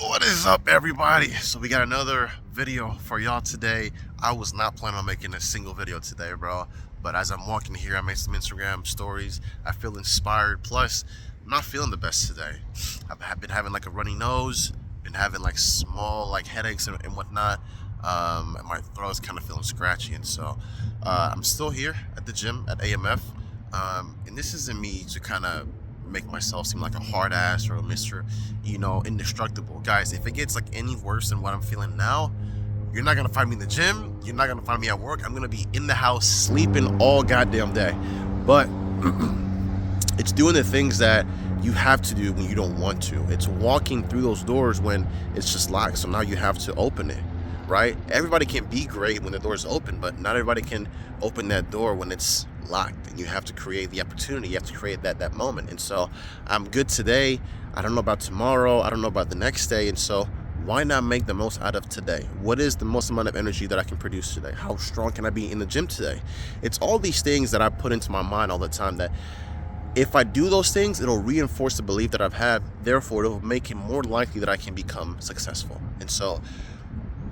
What is up, everybody? So we got another video for y'all today. I was not planning on making a single video today, bro, but as I'm walking here, I made some Instagram stories. I feel inspired. Plus, I'm not feeling the best today. I've been having like a runny nose, been having like small like headaches and whatnot, and my throat's kind of feeling scratchy. And so I'm still here at the gym at AMF, and this isn't me to kind of make myself seem like a hard ass or a Mr. Indestructible. Guys, if it gets like any worse than what I'm feeling now, you're not gonna find me in the gym, you're not gonna find me at work. I'm gonna be in the house sleeping all goddamn day. But it's doing the things that you have to do when you don't want to. It's walking through those doors when it's just locked, so now you have to open it, right? Everybody can be great when the door's open, but not everybody can open that door when it's locked, and you have to create the opportunity. You have to create that moment. And so I'm good today. I don't know about tomorrow, I don't know about the next day, and so why not make the most out of today? What is the most amount of energy that I can produce today? How strong can I be in the gym today? It's all these things that I put into my mind all the time, that if I do those things, it'll reinforce the belief that I've had. Therefore, it'll make it more likely that I can become successful. And so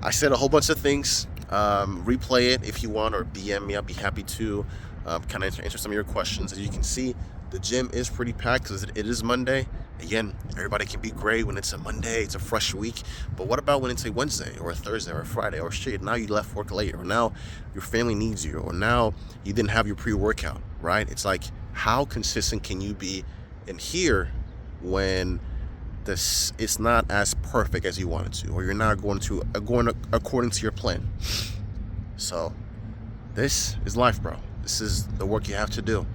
I said a whole bunch of things. Replay it if you want, or DM me. I'll be happy to kind of answer some of your questions. As you can see, the gym is pretty packed because it is Monday. Again, everybody can be great when it's a Monday, it's a fresh week. But what about when it's a Wednesday or a Thursday or a Friday, or shit, now you left work late, or now your family needs you, or now you didn't have your pre-workout, right? It's like, how consistent can you be in here when this it's not as perfect as you want it to, or you're not going according to your plan? So this is life, bro. This is the work you have to do.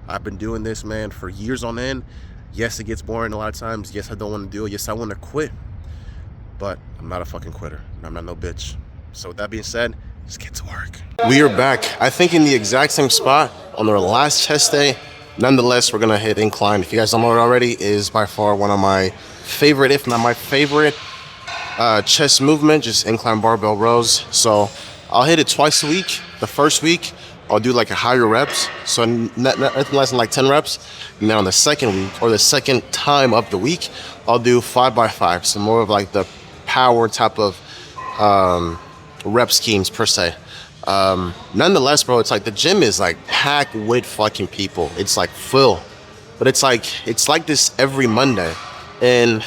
I've been doing this, man, for years on end. Yes, it gets boring a lot of times. Yes, I don't want to do it. Yes, I want to quit. But I'm not a fucking quitter. I'm not no bitch. So with that being said, let's get to work. We are back, I think, in the exact same spot on our last chest day. Nonetheless, we're going to hit incline. If you guys don't know it already, is by far one of my favorite, if not my favorite, chest movement, just incline barbell rows. So I'll hit it twice a week. The first week, I'll do like a higher reps, so nothing less than like 10 reps. And then on the second week, or the second time of the week, I'll do 5x5, so more of like the power type of rep schemes per se. Nonetheless, bro, it's like the gym is like packed with fucking people. It's like full, but it's like this every Monday. And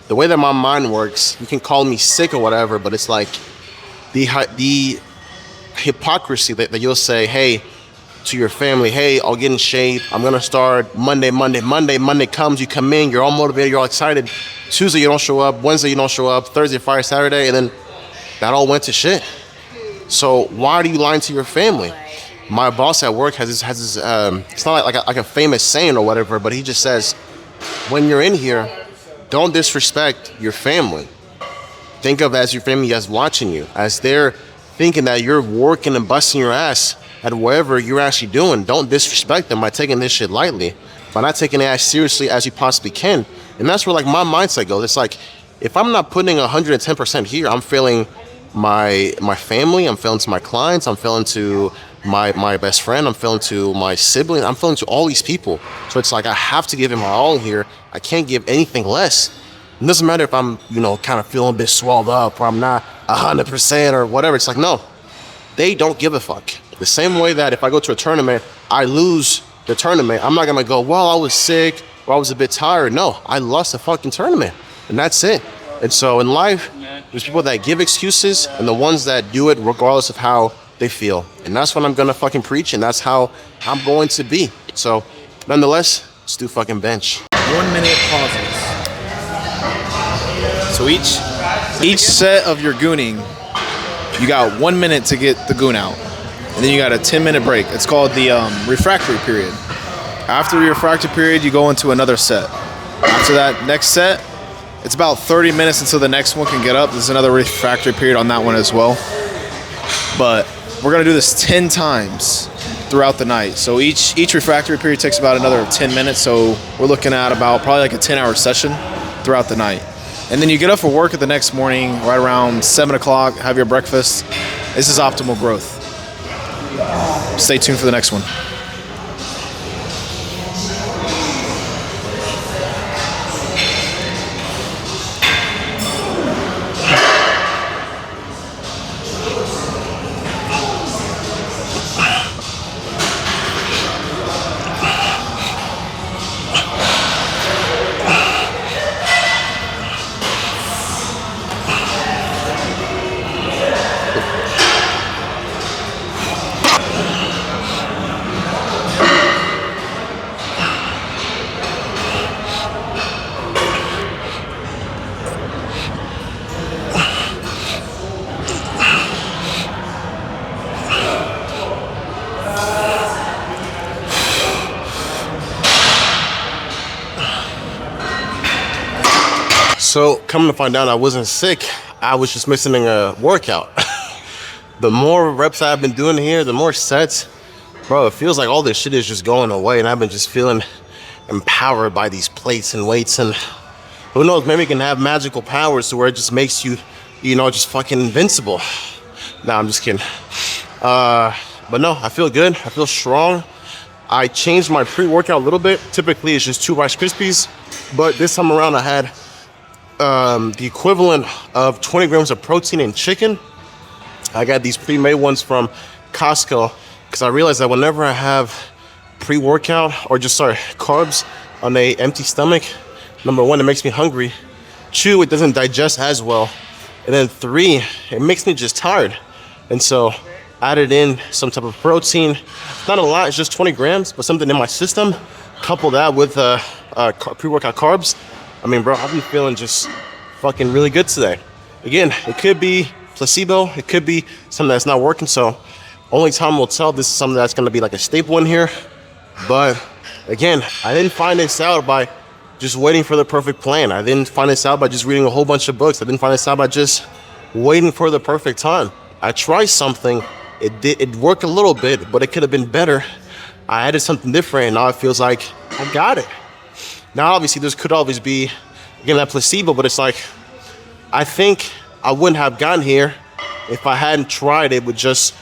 the way that my mind works, you can call me sick or whatever, but it's like the hypocrisy that you'll say, hey, to your family, hey, I'll get in shape, I'm gonna start Monday comes, you come in, you're all motivated, you're all excited. Tuesday you don't show up, Wednesday you don't show up, Thursday, Friday, Saturday, and then that all went to shit. So why are you lying to your family? My boss at work has this it's not like a famous saying or whatever, but he just says, when you're in here, don't disrespect your family. Think of as your family as watching you, as they're thinking that you're working and busting your ass at whatever you're actually doing. Don't disrespect them by taking this shit lightly, by not taking it as seriously as you possibly can. And that's where like my mindset goes. It's like, if I'm not putting 110% here, I'm failing my family, I'm failing to my clients, I'm failing to my best friend, I'm failing to my sibling, I'm failing to all these people. So it's like, I have to give it my all here. I can't give anything less. It doesn't matter if I'm, kind of feeling a bit swelled up, or I'm not 100% or whatever. It's like, no, they don't give a fuck. The same way that if I go to a tournament, I lose the tournament, I'm not gonna go, well, I was sick or I was a bit tired. No, I lost the fucking tournament, and that's it. And so in life, there's people that give excuses and the ones that do it regardless of how they feel. And that's what I'm gonna fucking preach, and that's how I'm going to be. So nonetheless, let's do fucking bench. 1 minute pauses. So each set of your gooning, you got 1 minute to get the goon out, and then you got a 10-minute break. It's called the refractory period. After the refractory period, you go into another set. After that next set, it's about 30 minutes until the next one can get up. There's another refractory period on that one as well. But we're gonna do this 10 times throughout the night. So each refractory period takes about another 10 minutes. So we're looking at about probably like a 10-hour session throughout the night. And then you get up for work the next morning, right around 7 o'clock, have your breakfast. This is optimal growth. Stay tuned for the next one. come to find out I wasn't sick. I was just missing a workout. The more reps I've been doing here, the more sets, bro, it feels like all this shit is just going away, and I've been just feeling empowered by these plates and weights, and who knows, maybe it can have magical powers to where it just makes you, you know, just fucking invincible. Nah, I'm just kidding. But no, I feel good. I feel strong. I changed my pre-workout a little bit. Typically, it's just 2 Rice Krispies, but this time around, I had the equivalent of 20 grams of protein in chicken. I got these pre-made ones from Costco because I realized that whenever I have pre-workout or carbs on a empty stomach, number 1, it makes me hungry. 2, it doesn't digest as well. And then 3, it makes me just tired. And so I added in some type of protein. It's not a lot, it's just 20 grams, but something in my system. Couple that with pre-workout carbs. I mean, bro, I've been feeling just fucking really good today. Again, it could be placebo. It could be something that's not working. So only time will tell. This is something that's going to be like a staple in here. But again, I didn't find this out by just waiting for the perfect plan. I didn't find this out by just reading a whole bunch of books. I didn't find this out by just waiting for the perfect time. I tried something. It worked a little bit, but it could have been better. I added something different, and now it feels like I got it. Now, obviously, this could always be, again, that placebo, but it's like, I think I wouldn't have gotten here if I hadn't tried it with just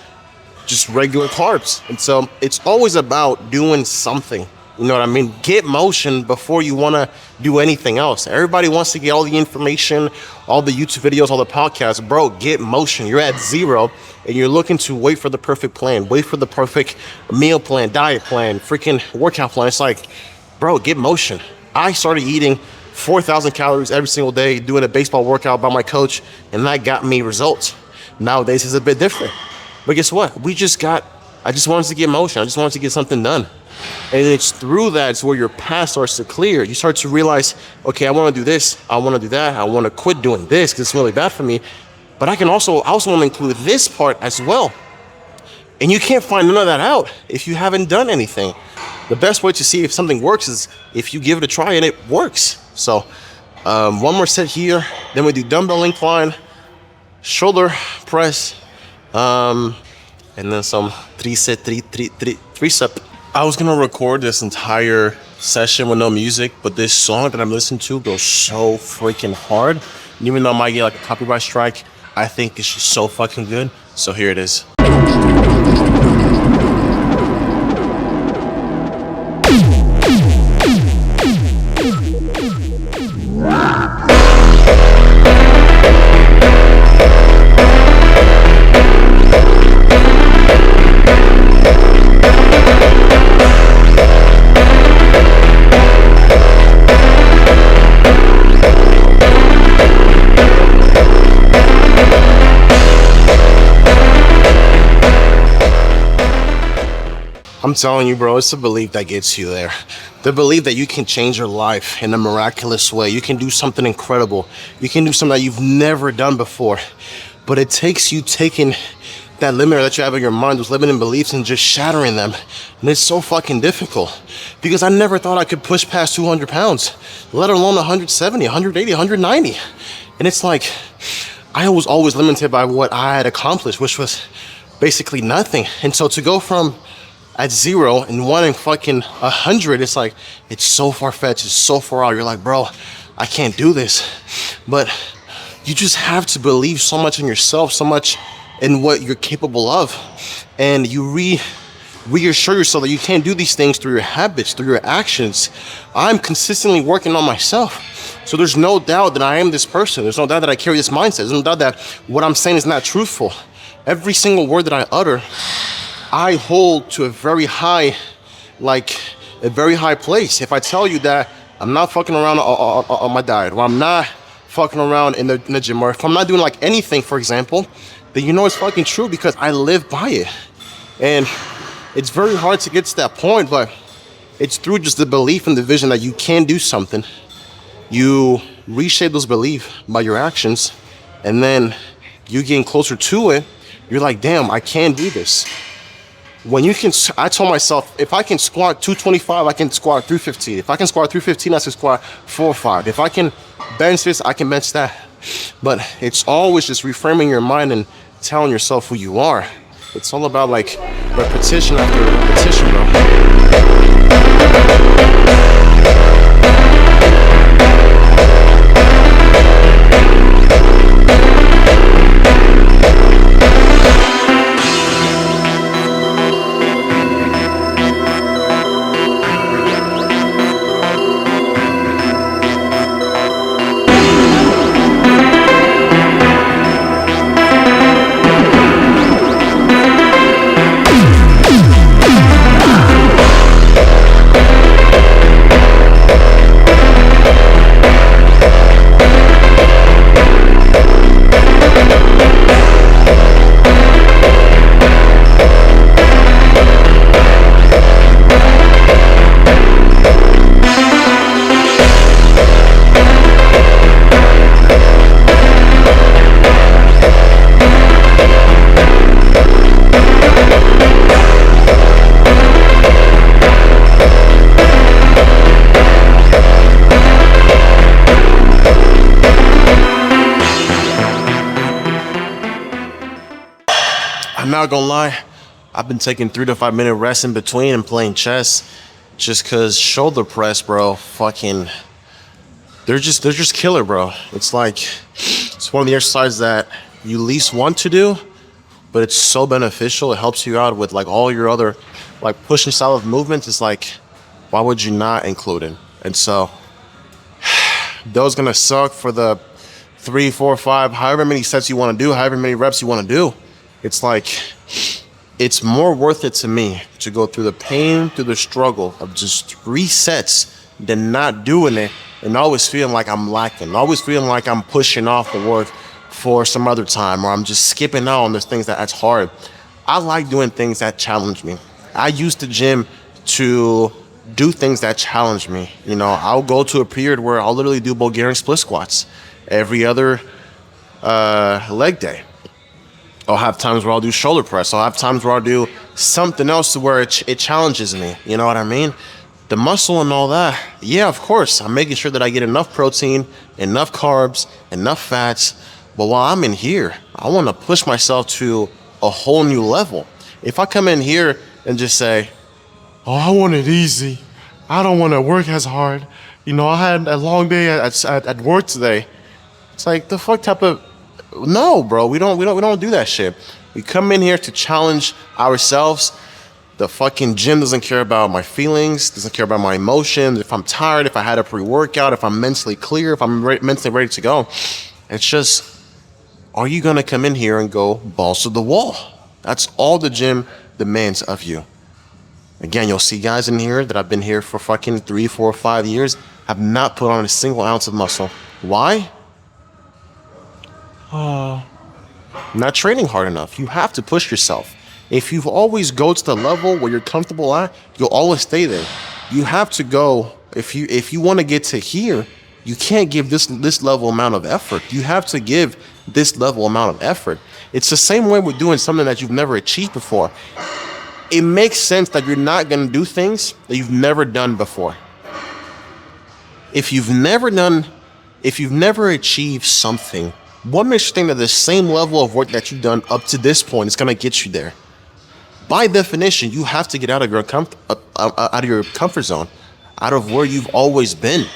regular carbs. And so it's always about doing something. You know what I mean? Get motion before you want to do anything else. Everybody wants to get all the information, all the YouTube videos, all the podcasts. Bro, get motion. You're at 0 and you're looking to wait for the perfect plan, wait for the perfect meal plan, diet plan, freaking workout plan. It's like, bro, get motion. I started eating 4,000 calories every single day, doing a baseball workout by my coach, and that got me results. Nowadays, it's a bit different. But guess what? I just wanted to get motion. I just wanted to get something done. And it's through that it's where your path starts to clear. You start to realize, okay, I want to do this. I want to do that. I want to quit doing this because it's really bad for me. But I also want to include this part as well. And you can't find none of that out if you haven't done anything. The best way to see if something works is if you give it a try and it works. So one more set here. Then we do dumbbell incline, shoulder press, and then some tricep. I was gonna record this entire session with no music, but this song that I'm listening to goes so freaking hard. And even though I might get like a copyright strike, I think it's just so fucking good. So here it is. I'm telling you, bro, it's the belief that gets you there. The belief that you can change your life in a miraculous way. You can do something incredible. You can do something that you've never done before. But it takes you taking that limiter that you have in your mind, those limiting beliefs, and just shattering them. And it's so fucking difficult. Because I never thought I could push past 200 pounds, let alone 170, 180, 190. And it's like, I was always limited by what I had accomplished, which was basically nothing. And so to go from at 0 and wanting fucking 100, it's like, it's so far-fetched, it's so far out. You're like, bro, I can't do this. But you just have to believe so much in yourself, so much in what you're capable of. And you reassure yourself that you can't do these things through your habits, through your actions. I'm consistently working on myself. So there's no doubt that I am this person. There's no doubt that I carry this mindset. There's no doubt that what I'm saying is not truthful. Every single word that I utter, I hold to a very high place. If I tell you that I'm not fucking around on my diet, or I'm not fucking around in the gym, or if I'm not doing like anything, for example, then you know it's fucking true because I live by it. And it's very hard to get to that point, but it's through just the belief and the vision that you can do something. You reshape those beliefs by your actions, and then you getting closer to it, you're like, damn, I can do this. when you can, I told myself, if I can squat 225, I can squat 315. If I can squat 315, I can squat 405. If I can bench this, I can bench that. But it's always just reframing your mind and telling yourself who you are. It's all about like repetition after repetition, I'm not gonna lie, I've been taking 3 to 5 minute rests in between and playing chess just cause shoulder press, bro, fucking, they're just killer, bro. It's like, it's one of the exercises that you least want to do, but it's so beneficial. It helps you out with like all your other like pushing style of movements. It's like, why would you not include it? And so those gonna suck for the 3, 4, 5, however many sets you want to do, however many reps you want to do. It's like, it's more worth it to me to go through the pain, through the struggle of just 3 sets than not doing it and always feeling like I'm lacking, always feeling like I'm pushing off the work for some other time, or I'm just skipping out on those things that's hard. I like doing things that challenge me. I use the gym to do things that challenge me. You know, I'll go to a period where I'll literally do Bulgarian split squats every other leg day. I'll have times where I'll do shoulder press. I'll have times where I'll do something else to where it challenges me. You know what I mean? The muscle and all that, yeah, of course. I'm making sure that I get enough protein, enough carbs, enough fats. But while I'm in here, I want to push myself to a whole new level. If I come in here and just say, oh, I want it easy, I don't want to work as hard. You know, I had a long day at work today. It's like, the fuck type of, no, bro, we don't do that shit. We come in here to challenge ourselves. The fucking gym doesn't care about my feelings, doesn't care about my emotions, if I'm tired, if I had a pre-workout, if I'm mentally clear, if I'm mentally ready to go. It's just, are you gonna come in here and go balls to the wall? That's all the gym demands of you. Again, you'll see guys in here that have been here for fucking 3, 4, 5 years, have not put on a single ounce of muscle. Why? Not training hard enough. You have to push yourself. If you always go to the level where you're comfortable at, you'll always stay there. You have to go, if you want to get to here, you can't give this level amount of effort. You have to give this level amount of effort. It's the same way with doing something that you've never achieved before. It makes sense that you're not going to do things that you've never done before. If you've never achieved something, what makes you think that the same level of work that you've done up to this point is going to get you there? By definition, you have to get out of your comfort zone, out of where you've always been.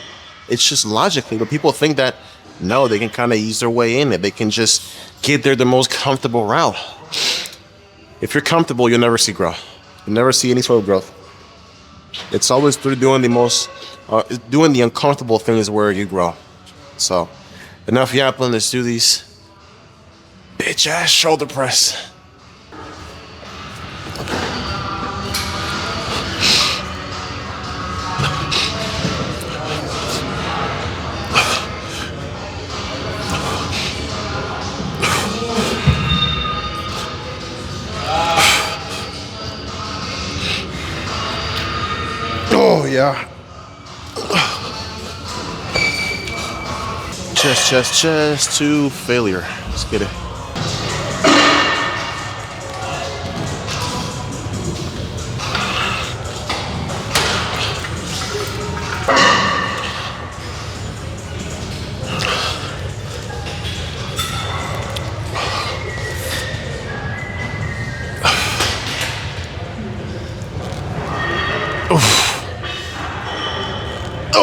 It's just logically, but people think that no, they can kind of ease their way in it. They can just get there the most comfortable route. If you're comfortable, you'll never see growth. You'll never see any sort of growth. It's always through doing the uncomfortable things where you grow. So, enough yapping. Let's do these bitch ass shoulder press. Oh yeah. Chest to failure. Let's get it.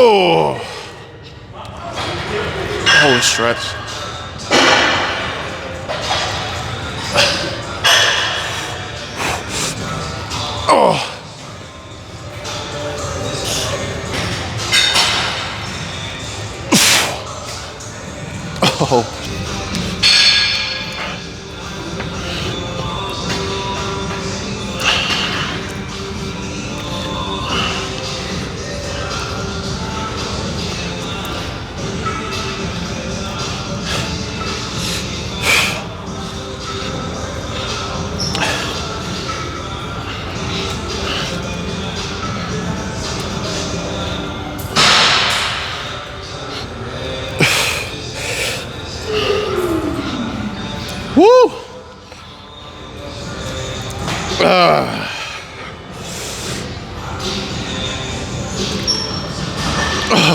Oh, holy stretch. Oh. Oh. Woo!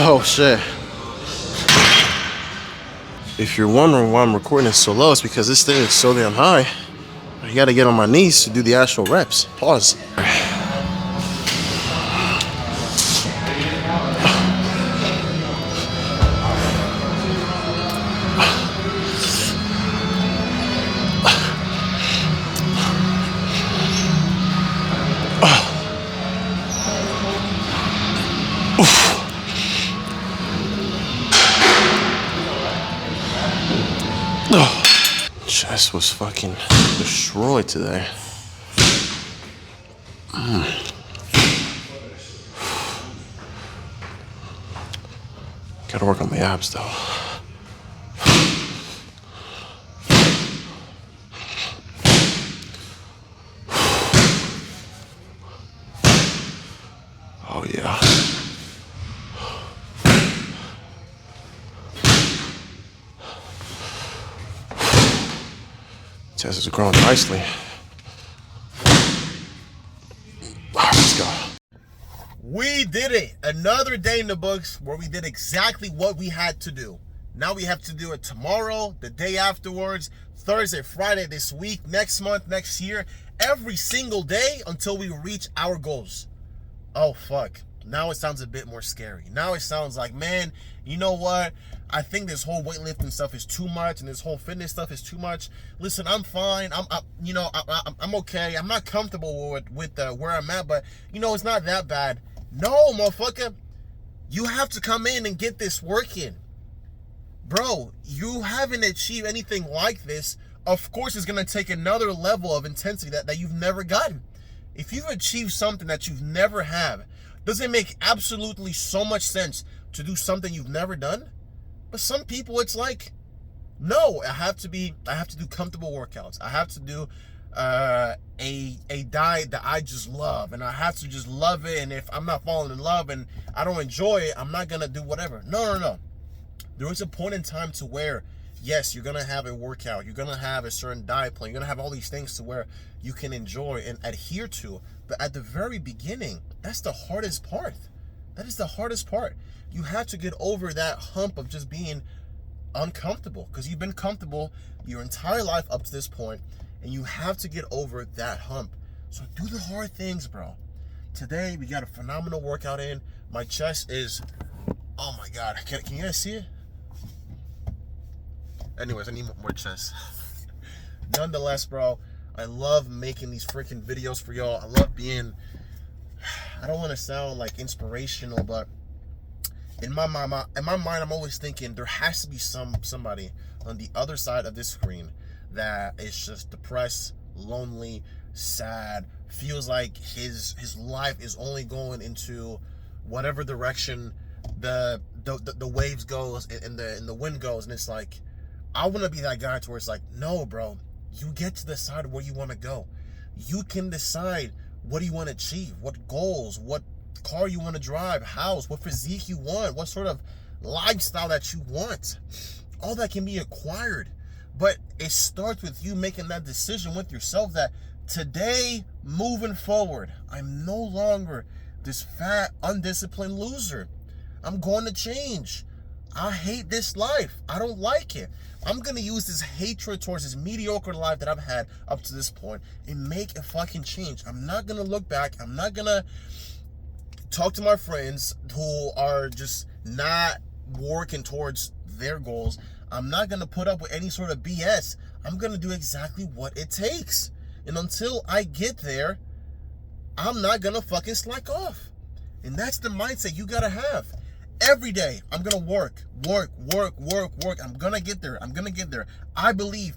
Oh shit. If you're wondering why I'm recording this so low, it's because this thing is so damn high. I gotta get on my knees to do the actual reps. Pause. Chest was fucking destroyed today. Gotta work on my abs though. Oh yeah. Chest is growing nicely. All right, let's go. We did it. Another day in the books where we did exactly what we had to do. Now we have to do it tomorrow, the day afterwards, Thursday, Friday this week, next month, next year, every single day until we reach our goals. Oh, fuck. Now it sounds a bit more scary. Now it sounds like, man, you know what? I think this whole weightlifting stuff is too much, and this whole fitness stuff is too much. Listen, I'm fine. I'm okay. I'm not comfortable with where I'm at, but it's not that bad. No, motherfucker. You have to come in and get this work in. Bro, you haven't achieved anything like this. Of course, it's going to take another level of intensity that you've never gotten. If you've achieved something that you've never had, does it make absolutely so much sense to do something you've never done? But some people, it's like, no, I have to do comfortable workouts. I have to do a diet that I just love, and I have to just love it. And if I'm not falling in love and I don't enjoy it, I'm not gonna do whatever. No. There is a point in time to where, yes, you're gonna have a workout, you're gonna have a certain diet plan, you're gonna have all these things to where you can enjoy and adhere to. But at the very beginning, that's the hardest part. That is the hardest part. You have to get over that hump of just being uncomfortable, because you've been comfortable your entire life up to this point, and you have to get over that hump. So do the hard things, bro. Today we got a phenomenal workout in. My chest is, oh my god, can you guys see it? Anyways, I need more chest. Nonetheless, bro, I love making these freaking videos for y'all. I love being, I don't want to sound like inspirational, but in my mind, I'm always thinking there has to be somebody on the other side of this screen that is just depressed, lonely, sad, feels like his life is only going into whatever direction the waves goes and the wind goes, and it's like, I want to be that guy to where it's like, no, bro, you get to decide where you want to go. You can decide what do you want to achieve, what goals, what car you want to drive, house, what physique you want, what sort of lifestyle that you want. All that can be acquired, but it starts with you making that decision with yourself that today, moving forward, I'm no longer this fat, undisciplined loser. I'm going to change. I hate this life. I don't like it. I'm going to use this hatred towards this mediocre life that I've had up to this point and make a fucking change. I'm not going to look back. I'm not going to talk to my friends who are just not working towards their goals. I'm not going to put up with any sort of BS. I'm going to do exactly what it takes. And until I get there, I'm not going to fucking slack off. And that's the mindset you got to have. Every day, I'm going to work. I'm going to get there. I believe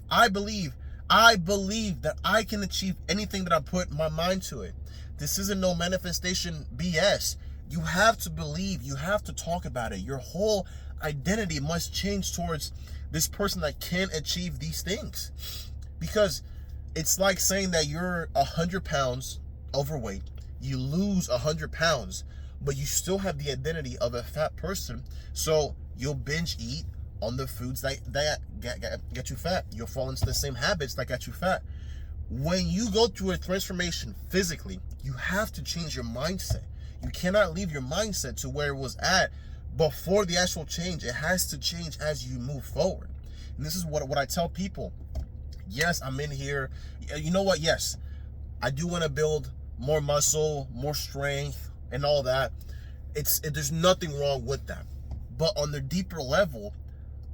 that I can achieve anything that I put my mind to it. This isn't no manifestation BS. You have to believe. You have to talk about it. Your whole identity must change towards this person that can achieve these things. Because it's like saying that you're 100 pounds overweight. You lose 100 pounds, but you still have the identity of a fat person. So you'll binge eat on the foods that get you fat. You'll fall into the same habits that got you fat. When you go through a transformation physically, you have to change your mindset. You cannot leave your mindset to where it was at before the actual change. It has to change as you move forward. And this is what I tell people. Yes, I'm in here. You know what? Yes, I do want to build more muscle, more strength, and all that. There's nothing wrong with that. But on the deeper level,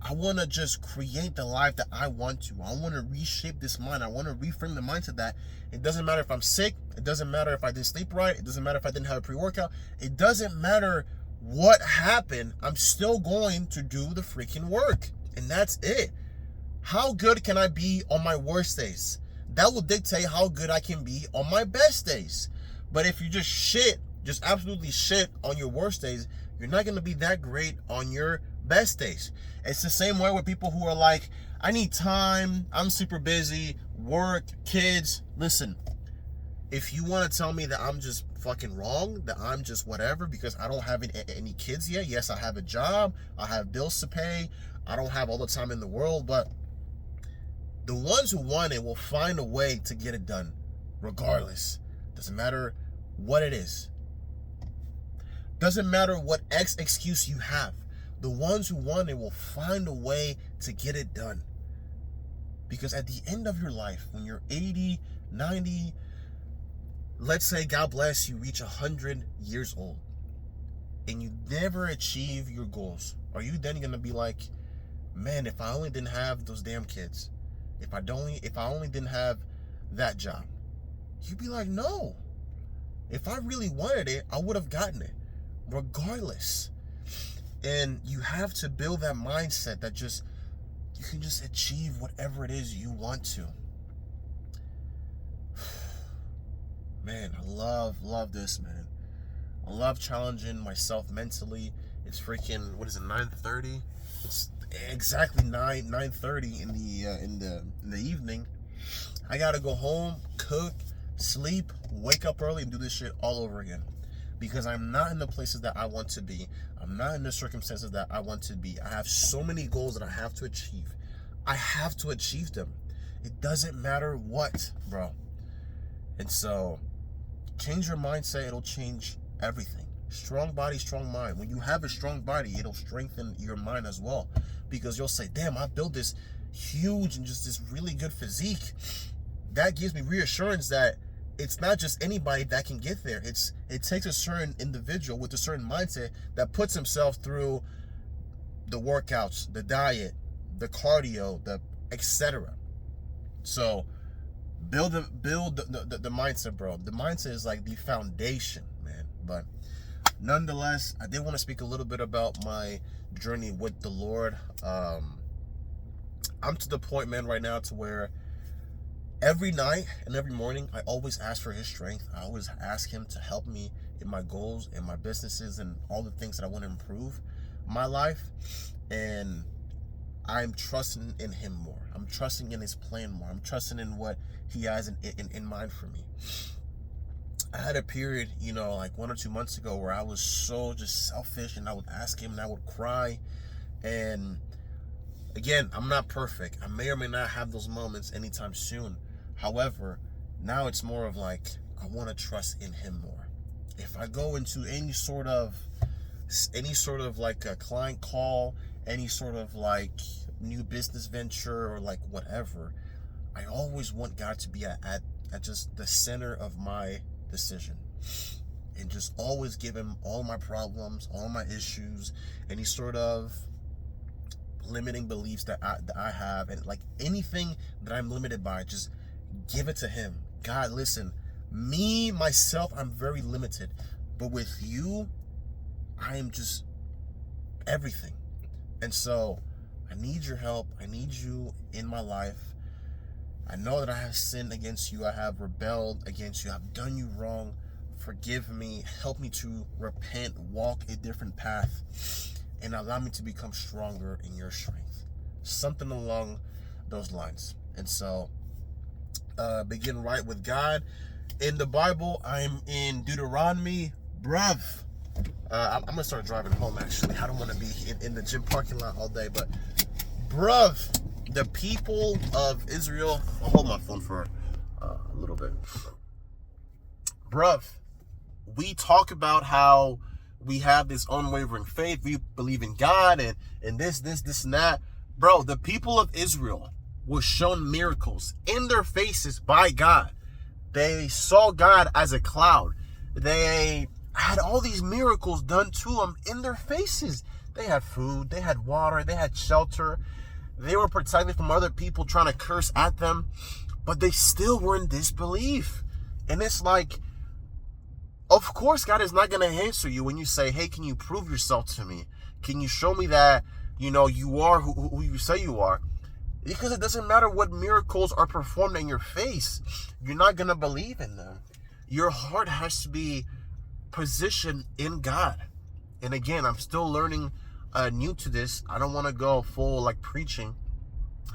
I want to just create the life that I want to. I want to reshape this mind. I want to reframe the mindset that it doesn't matter if I'm sick. It doesn't matter if I didn't sleep right. It doesn't matter if I didn't have a pre-workout. It doesn't matter what happened. I'm still going to do the freaking work. And that's it. How good can I be on my worst days? That will dictate how good I can be on my best days. But if you just absolutely shit on your worst days, you're not going to be that great on your best days. It's the same way with people who are like, I need time, I'm super busy, work, kids. Listen, if you want to tell me that I'm just fucking wrong, that I'm just whatever because I don't have any kids yet. Yes, I have a job, I have bills to pay, I don't have all the time in the world, but the ones who want it will find a way to get it done regardless. Doesn't matter what it is. Doesn't matter what excuse you have. The ones who want it will find a way to get it done. Because at the end of your life, when you're 80, 90, let's say, God bless you, reach 100 years old, and you never achieve your goals, are you then going to be like, man, if I only didn't have those damn kids, if I only didn't have that job? You'd be like, no. If I really wanted it, I would have gotten it, regardless. And you have to build that mindset that you can just achieve whatever it is you want to. Man, I love this, man. I love challenging myself mentally. It's freaking, what is it, 9:30? It's exactly 9:30 in the evening. I gotta go home, cook, sleep, wake up early, and do this shit all over again. Because I'm not in the places that I want to be. I'm not in the circumstances that I want to be. I have so many goals that I have to achieve. I have to achieve them. It doesn't matter what, bro. And so, change your mindset. It'll change everything. Strong body, strong mind. When you have a strong body, it'll strengthen your mind as well. Because you'll say, damn, I built this huge and just this really good physique. That gives me reassurance that it's not just anybody that can get there. It takes a certain individual with a certain mindset that puts himself through the workouts, the diet, the cardio, the etc. So build the mindset, bro. The mindset is like the foundation, man. But nonetheless, I did want to speak a little bit about my journey with the Lord. I'm to the point, man, right now to where every night and every morning, I always ask for his strength. I always ask him to help me in my goals and my businesses and all the things that I want to improve my life. And I'm trusting in him more. I'm trusting in his plan more. I'm trusting in what he has in mind for me. I had a period, like 1 or 2 months ago where I was so just selfish, and I would ask him and I would cry. And again, I'm not perfect. I may or may not have those moments anytime soon. However, now it's more of like, I want to trust in him more. If I go into any sort of like a client call, any sort of like new business venture or like whatever, I always want God to be at just the center of my decision. and just always give him all my problems, all my issues, any sort of limiting beliefs that I have, and like anything that I'm limited by, just give it to him. God, listen, me, myself, I'm very limited, but with you, I am just everything. And so I need your help. I need you in my life. I know that I have sinned against you. I have rebelled against you. I've done you wrong. Forgive me. Help me to repent, walk a different path, and allow me to become stronger in your strength. Something along those lines. And so begin right with God. In the Bible, I'm in Deuteronomy. Bruv, I'm going to start driving home, actually. I don't want to be in the gym parking lot all day. But, bruv, the people of Israel... I'll hold my phone for a little bit. Bruv, we talk about how we have this unwavering faith. We believe in God and this, and that. Bro, the people of Israel were shown miracles in their faces by God. They saw God as a cloud. They had all these miracles done to them in their faces. They had food, they had water, they had shelter. They were protected from other people trying to curse at them, but they still were in disbelief. And it's like, of course, God is not going to answer you when you say, hey, can you prove yourself to me? Can you show me that, you are who you say you are? Because it doesn't matter what miracles are performed in your face. You're not going to believe in them. Your heart has to be positioned in God. And again, I'm still learning new to this. I don't want to go full like preaching.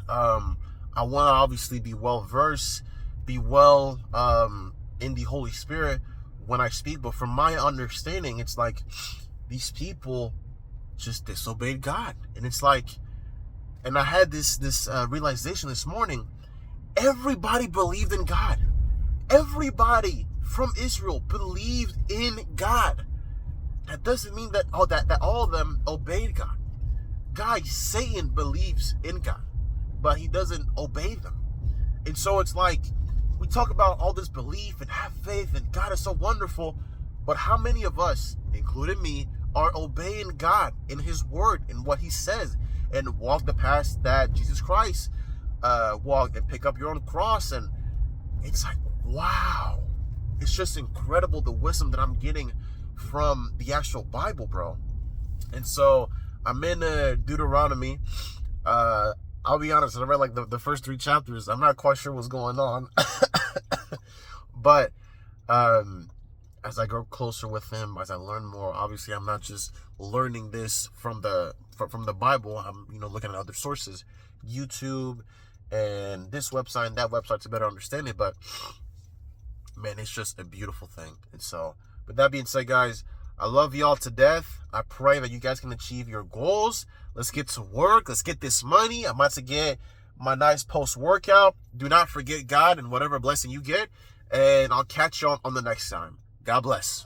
I want to obviously be well versed, be well in the Holy Spirit when I speak. But from my understanding, it's like these people just disobeyed God. And it's like, and I had this realization this morning. Everybody believed in God. Everybody from Israel believed in God. That doesn't mean that all of them obeyed God. Guys, Satan believes in God, but he doesn't obey them. And so it's like, we talk about all this belief and have faith and God is so wonderful, but how many of us, including me, are obeying God in his word and what he says, and walk the path that Jesus Christ walked, and pick up your own cross? And it's like, wow, it's just incredible the wisdom that I'm getting from the actual Bible, bro. And so I'm in Deuteronomy. I'll be honest, I read like the first 3 chapters. I'm not quite sure what's going on. But as I grow closer with him, as I learn more, obviously I'm not just learning this from the Bible. I'm looking at other sources, YouTube and this website and that website to better understand it. But man, it's just a beautiful thing. And so with that being said, guys, I love y'all to death. I pray that you guys can achieve your goals. Let's get to work. Let's get this money. I'm about to get my nice post-workout. Do not forget God and whatever blessing you get. And I'll catch y'all on the next time. God bless.